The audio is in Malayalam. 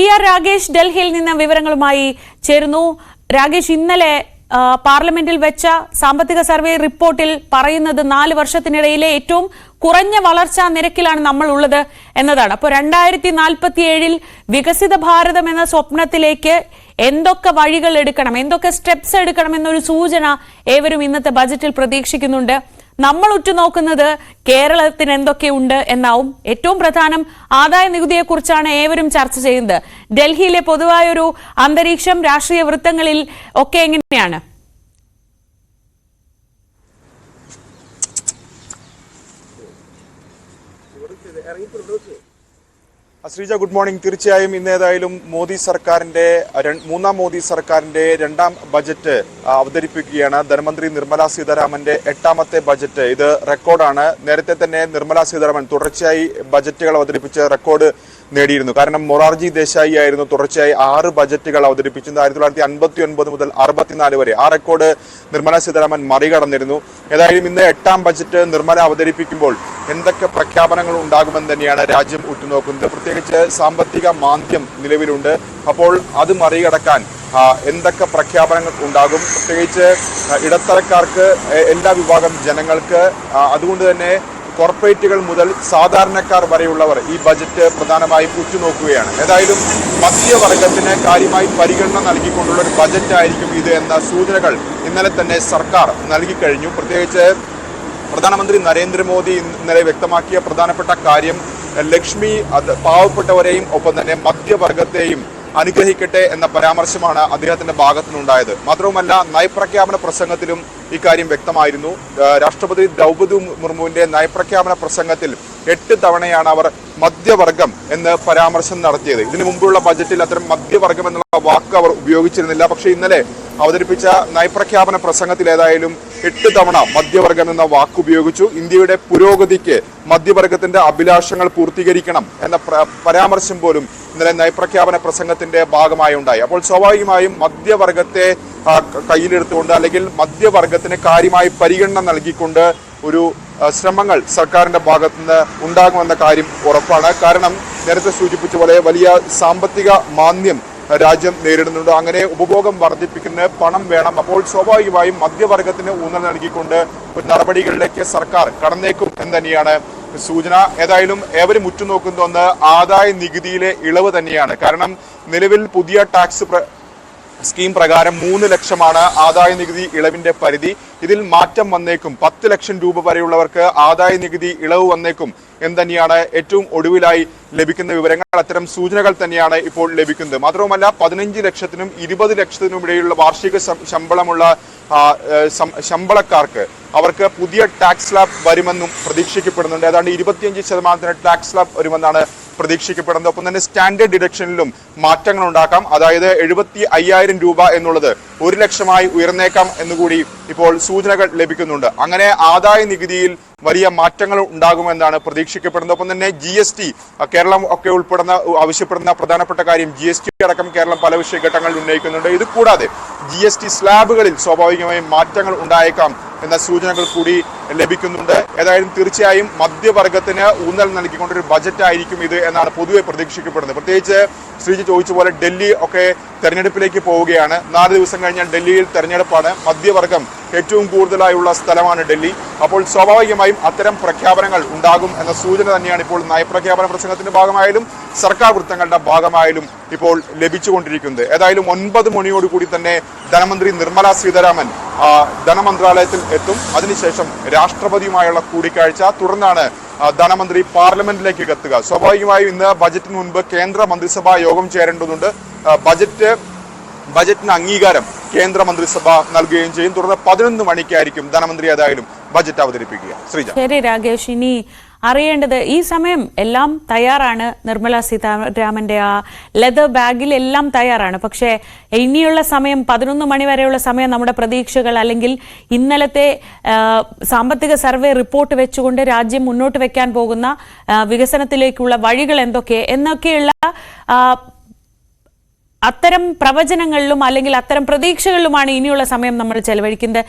ER രാഗേഷ് ഡൽഹിയിൽ നിന്ന് വിവരങ്ങളുമായി ചേരുന്നു. രാഗേഷ്, ഇന്നലെ പാർലമെന്റിൽ വെച്ച സാമ്പത്തിക സർവേ റിപ്പോർട്ടിൽ പറയുന്നത് 4 വർഷത്തിനിടയിലെ ഏറ്റവും കുറഞ്ഞ വളർച്ചാ നിരക്കിലാണ് നമ്മൾ ഉള്ളത് എന്നതാണ്. അപ്പോൾ 2047 വികസിത ഭാരതം എന്ന സ്വപ്നത്തിലേക്ക് എന്തൊക്കെ വഴികൾ എടുക്കണം, എന്തൊക്കെ സ്റ്റെപ്സ് എടുക്കണം എന്നൊരു സൂചന ഏവരും ഇന്നത്തെ ബജറ്റിൽ പ്രതീക്ഷിക്കുന്നുണ്ട്. നമ്മൾ ഉറ്റുനോക്കുന്നത് കേരളത്തിന് എന്തൊക്കെയുണ്ട് എന്നാവും. ഏറ്റവും പ്രധാനം ആദായ നികുതിയെക്കുറിച്ചാണ് ഏവരും ചർച്ച ചെയ്യുന്നത്. ഡൽഹിയിലെ പൊതുവായൊരു അന്തരീക്ഷം രാഷ്ട്രീയ വൃത്തങ്ങളിൽ ഒക്കെ എങ്ങനെയാണ്? Sreeja, good morning. തീർച്ചയായും ഇന്ന് ഏതായാലും മോദി സർക്കാരിന്റെ മൂന്നാം മോദി സർക്കാരിന്റെ രണ്ടാം ബജറ്റ് അവതരിപ്പിക്കുകയാണ്. ധനമന്ത്രി നിർമ്മല സീതാരാമന്റെ 8ാമത്തെ ബജറ്റ്. ഇത് റെക്കോർഡാണ്. നേരത്തെ തന്നെ നിർമ്മല സീതാരാമൻ തുടർച്ചയായി ബജറ്റുകൾ അവതരിപ്പിച്ച് റെക്കോർഡ് നേടിയിരുന്നു. കാരണം മൊറാർജി ദേശായി ആയിരുന്നു തുടർച്ചയായി 6 ബജറ്റുകൾ അവതരിപ്പിച്ചത് 1959 മുതൽ 64 വരെ. ആ റെക്കോർഡ് നിർമ്മല സീതാരാമൻ മറികടന്നിരുന്നു. ഏതായാലും ഇന്ന് 8ാം ബജറ്റ് നിർമ്മല അവതരിപ്പിക്കുമ്പോൾ എന്തൊക്കെ പ്രഖ്യാപനങ്ങൾ ഉണ്ടാകുമെന്ന് തന്നെയാണ് രാജ്യം ഉറ്റുനോക്കുന്നത്. പ്രത്യേകിച്ച് സാമ്പത്തിക മാന്ദ്യം നിലവിലുണ്ട്. അപ്പോൾ അത് മറികടക്കാൻ എന്തൊക്കെ പ്രഖ്യാപനങ്ങൾ ഉണ്ടാകും, പ്രത്യേകിച്ച് ഇടത്തരക്കാർക്ക്, എല്ലാ വിഭാഗം ജനങ്ങൾക്ക്, അതുകൊണ്ട് തന്നെ കോർപ്പറേറ്റുകൾ മുതൽ സാധാരണക്കാർ വരെയുള്ളവർ ഈ ബജറ്റ് പ്രധാനമായും ഉറ്റുനോക്കുകയാണ്. ഏതായാലും മധ്യവർഗത്തിന് കാര്യമായി പരിഗണന നൽകിക്കൊണ്ടുള്ള ഒരു ബജറ്റ് ആയിരിക്കും ഇത് എന്ന സൂചനകൾ ഇന്നലെ തന്നെ സർക്കാർ നൽകിക്കഴിഞ്ഞു. പ്രത്യേകിച്ച് പ്രധാനമന്ത്രി നരേന്ദ്രമോദി ഇന്നലെ വ്യക്തമാക്കിയ പ്രധാനപ്പെട്ട കാര്യം ലക്ഷ്മി പാവപ്പെട്ടവരെയും ഒപ്പം തന്നെ മധ്യവർഗത്തെയും അനുഗ്രഹിക്കട്ടെ എന്ന പരാമർശമാണ് അദ്ദേഹത്തിന്റെ ഭാഗത്തുനിന്നുണ്ടായത്. മാത്രവുമല്ല, നയപ്രഖ്യാപന പ്രസംഗത്തിലും ഇക്കാര്യം വ്യക്തമായിരുന്നു. രാഷ്ട്രപതി ദ്രൗപദി മുർമുവിന്റെ നയപ്രഖ്യാപന പ്രസംഗത്തിൽ 8 തവണയാണ് അവർ മധ്യവർഗം എന്ന് പരാമർശം നടത്തിയത്. ഇതിനു മുമ്പുള്ള ബജറ്റിൽ അത്തരം മധ്യവർഗം എന്നുള്ള വാക്ക് അവർ ഉപയോഗിച്ചിരുന്നില്ല. പക്ഷേ ഇന്നലെ അവതരിപ്പിച്ച നയപ്രഖ്യാപന പ്രസംഗത്തിൽ ഏതായാലും 8 തവണ മധ്യവർഗം എന്ന വാക്ക് ഉപയോഗിച്ചു. ഇന്ത്യയുടെ പുരോഗതിക്ക് മധ്യവർഗത്തിന്റെ അഭിലാഷങ്ങൾ പൂർത്തീകരിക്കണം എന്ന പരാമർശം പോലും ഇന്നലെ നയപ്രഖ്യാപന പ്രസംഗത്തിന്റെ ഭാഗമായി ഉണ്ടായി. അപ്പോൾ സ്വാഭാവികമായും മധ്യവർഗത്തെ കയ്യിലെടുത്തുകൊണ്ട് അല്ലെങ്കിൽ മധ്യവർഗത്തിന് കാര്യമായി പരിഗണന നൽകിക്കൊണ്ട് ഒരു ശ്രമങ്ങൾ സർക്കാരിന്റെ ഭാഗത്തുനിന്ന് ഉണ്ടാകുമെന്ന കാര്യം ഉറപ്പാണ്. കാരണം നേരത്തെ സൂചിപ്പിച്ച പോലെ വലിയ സാമ്പത്തിക മാന്ദ്യം രാജ്യം നേരിടുന്നുണ്ട്. അങ്ങനെ ഉപഭോഗം വർദ്ധിപ്പിക്കുന്ന പണം വേണം. അപ്പോൾ സ്വാഭാവികമായും മധ്യവർഗത്തിന് ഊന്നൽ നൽകിക്കൊണ്ട് നടപടികളിലേക്ക് സർക്കാർ കടന്നേക്കും എന്ന് തന്നെയാണ് സൂചന. ഏതായാലും ഏവരും ഉറ്റുനോക്കുന്ന ഒന്ന് ആദായ നികുതിയിലെ ഇളവ് തന്നെയാണ്. കാരണം നിലവിൽ പുതിയ ടാക്സ് സ്കീം പ്രകാരം 3 ലക്ഷമാണ് ആദായ നികുതി ഇളവിന്റെ പരിധി. ഇതിൽ മാറ്റം വന്നേക്കും. 10 ലക്ഷം രൂപ വരെയുള്ളവർക്ക് ആദായ നികുതി ഇളവ് വന്നേക്കും എന്ന് തന്നെയാണ് ഏറ്റവും ഒടുവിലായി ലഭിക്കുന്ന വിവരങ്ങൾ. അത്തരം സൂചനകൾ തന്നെയാണ് ഇപ്പോൾ ലഭിക്കുന്നത്. മാത്രവുമല്ല, 15 ലക്ഷത്തിനും 20 ലക്ഷത്തിനും ഇടയിലുള്ള വാർഷിക ശമ്പളമുള്ള ശമ്പളക്കാർക്ക് അവർക്ക് പുതിയ ടാക്സ് സ്ലാബ് വരുമെന്നും പ്രതീക്ഷിക്കപ്പെടുന്നുണ്ട്. ഏതാണ്ട് 25% ടാക്സ് സ്ലാബ് വരുമെന്നാണ് പ്രതീക്ഷിക്കപ്പെടുന്നത്. ഒപ്പം തന്നെ സ്റ്റാൻഡേർഡ് ഡിഡക്ഷനിലും മാറ്റങ്ങൾ ഉണ്ടാക്കാം. അതായത് 75,000 രൂപ എന്നുള്ളത് 1 ലക്ഷമായി ഉയർന്നേക്കാം എന്നുകൂടി ഇപ്പോൾ സൂചനകൾ ലഭിക്കുന്നുണ്ട്. അങ്ങനെ ആദായ നികുതിയിൽ വലിയ മാറ്റങ്ങൾ ഉണ്ടാകുമെന്നാണ് പ്രതീക്ഷിക്കപ്പെടുന്നത്. ഒപ്പം തന്നെ GST, കേരളം ഒക്കെ ആവശ്യപ്പെടുന്ന പ്രധാനപ്പെട്ട കാര്യം GST അടക്കം കേരളം പല വിഷയഘട്ടങ്ങളിൽ ഉന്നയിക്കുന്നുണ്ട്. ഇത് കൂടാതെ GST സ്ലാബുകളിൽ സ്വാഭാവികമായും മാറ്റങ്ങൾ ഉണ്ടായേക്കാം എന്ന സൂചനകൾ കൂടി ലഭിക്കുന്നുണ്ട്. ഏതായാലും തീർച്ചയായും മധ്യവർഗത്തിന് ഊന്നൽ നൽകിക്കൊണ്ടൊരു ബജറ്റ് ആയിരിക്കും ഇത് എന്നാണ് പൊതുവെ പ്രതീക്ഷിക്കപ്പെടുന്നത്. പ്രത്യേകിച്ച് ശ്രീജി ചോദിച്ച പോലെ ഡൽഹി ഒക്കെ തെരഞ്ഞെടുപ്പിലേക്ക് പോവുകയാണ്. 4 ദിവസം കഴിഞ്ഞാൽ ഡൽഹിയിൽ തെരഞ്ഞെടുപ്പാണ്. മധ്യവർഗം ഏറ്റവും കൂടുതലായുള്ള സ്ഥലമാണ് ഡൽഹി. അപ്പോൾ സ്വാഭാവികമായും അത്തരം പ്രഖ്യാപനങ്ങൾ ഉണ്ടാകും എന്ന സൂചന തന്നെയാണ് ഇപ്പോൾ നയപ്രഖ്യാപന പ്രസംഗത്തിന്റെ ഭാഗമായാലും സർക്കാർ വൃത്തങ്ങളുടെ ഭാഗമായാലും ഇപ്പോൾ ലഭിച്ചുകൊണ്ടിരിക്കുന്നത്. ഏതായാലും 9 മണിയോടുകൂടി തന്നെ ധനമന്ത്രി നിർമ്മല സീതാരാമൻ ധനമന്ത്രാലയത്തിൽ എത്തും. അതിനുശേഷം രാഷ്ട്രപതിയുമായുള്ള കൂടിക്കാഴ്ച, തുടർന്നാണ് ധനമന്ത്രി പാർലമെന്റിലേക്ക് എത്തുക. സ്വാഭാവികമായും ഇന്ന് ബജറ്റിന് മുൻപ് കേന്ദ്ര മന്ത്രിസഭാ യോഗം ചേരേണ്ടതുണ്ട്. ബജറ്റിന് അംഗീകാരം കേന്ദ്ര മന്ത്രിസഭ നൽകുകയും ചെയ്യും. തുടർന്ന് 11 മണിക്കായിരിക്കും ധനമന്ത്രി ഏതായാലും ബജറ്റ് അവതരിപ്പിക്കുക. ശ്രീജ. ശരി രാഗേഷ്, ഇനി അറിയേണ്ടത് ഈ സമയം എല്ലാം തയ്യാറാണ്. നിർമ്മല സീതാരാമന്റെ ആ ലെതർ ബാഗിൽ എല്ലാം തയ്യാറാണ്. പക്ഷേ ഇനിയുള്ള സമയം 11 മണി വരെയുള്ള സമയം നമ്മുടെ പ്രതീക്ഷകൾ അല്ലെങ്കിൽ ഇന്നലത്തെ സാമ്പത്തിക സർവേ റിപ്പോർട്ട് വെച്ചുകൊണ്ട് രാജ്യം മുന്നോട്ട് വെക്കാൻ പോകുന്ന വികസനത്തിലേക്കുള്ള വഴികൾ എന്തൊക്കെ എന്നൊക്കെയുള്ള അത്തരം പ്രവചനങ്ങളിലും അല്ലെങ്കിൽ അത്തരം പ്രതീക്ഷകളിലുമാണ് ഇനിയുള്ള സമയം നമ്മൾ ചെലവഴിക്കുന്നത്.